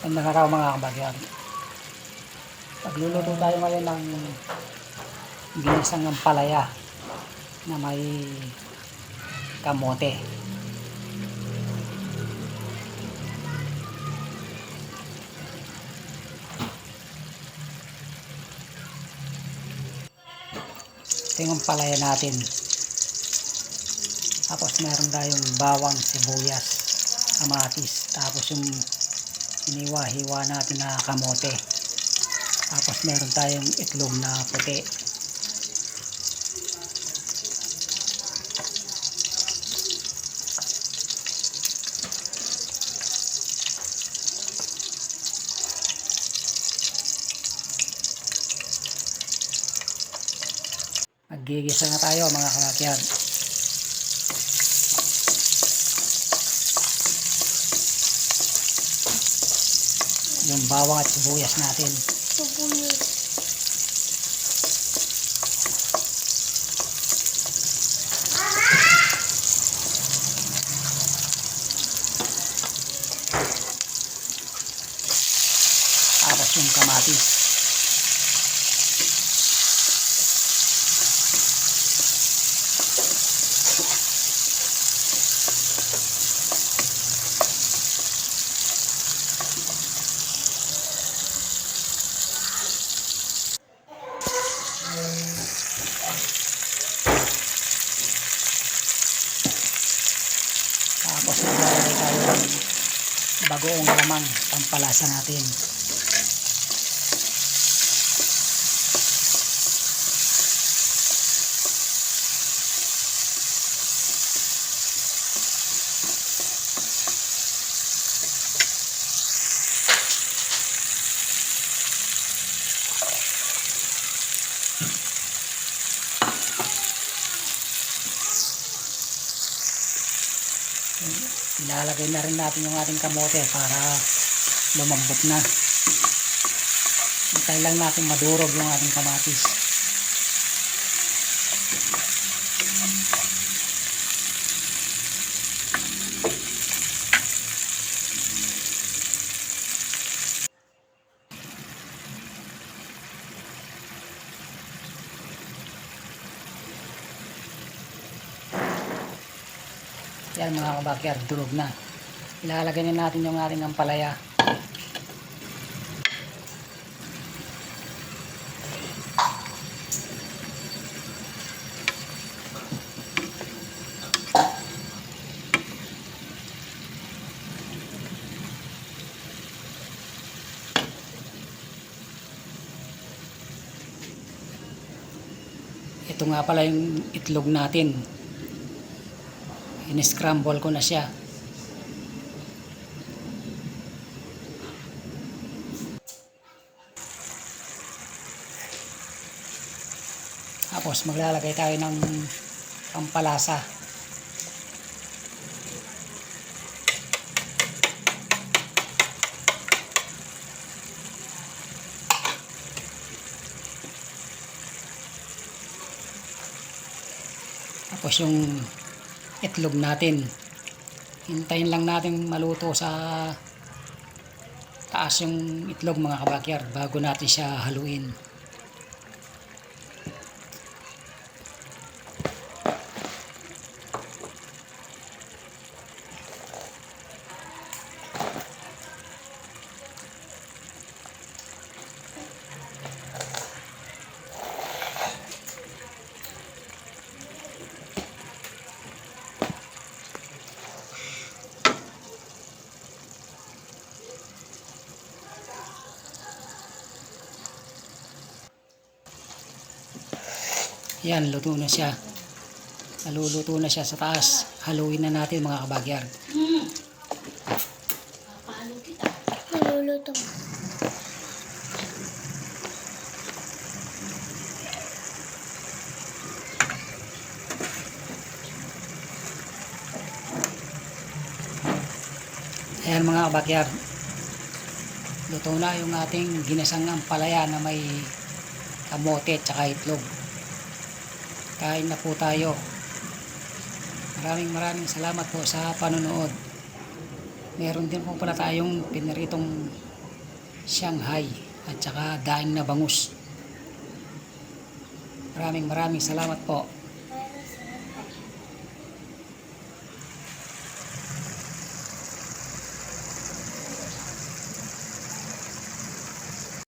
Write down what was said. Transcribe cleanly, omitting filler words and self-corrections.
Magandang araw mga kabagyan. Pagluluto tayo ngayon ng ginisang ampalaya na may kamote. Ito yung ampalaya natin. Tapos meron tayong bawang, sibuyas, kamatis. Tapos yung iniwa-hiwa natin na kamote. Tapos meron tayong itlog na puti. Maggigisa na tayo mga kabakyan. Yung bawang at sibuyas natin. Tapos yung kamatis. Tapos maglalagay tayo ng bagoong lamang pampalasa natin. Ilalagay na rin natin yung ating kamote para lumambot na. Hintay lang natin madurog yung ating kamatis. Yan mga kabakyan, durog na. Ilalagay na natin yung ating ampalaya. Ito nga pala yung itlog natin. In-scramble ko na siya. Tapos maglalagay tayo ng pampalasa. Tapos yung itlog natin. Hintayin lang natin maluto sa taas yung itlog mga kabakyar bago natin siya haluin. Yan, luto na siya. Naluluto na siya sa taas. Haluin na natin mga kabagyar. Naluluto. Ayan mga kabagyar. Luto na yung ating ginasang ampalaya na may kamote at saka itlog. Kain na po tayo. Maraming salamat po sa panonood. Meron din po pala tayong pinaritong Shanghai at saka daing na bangus. Maraming salamat po.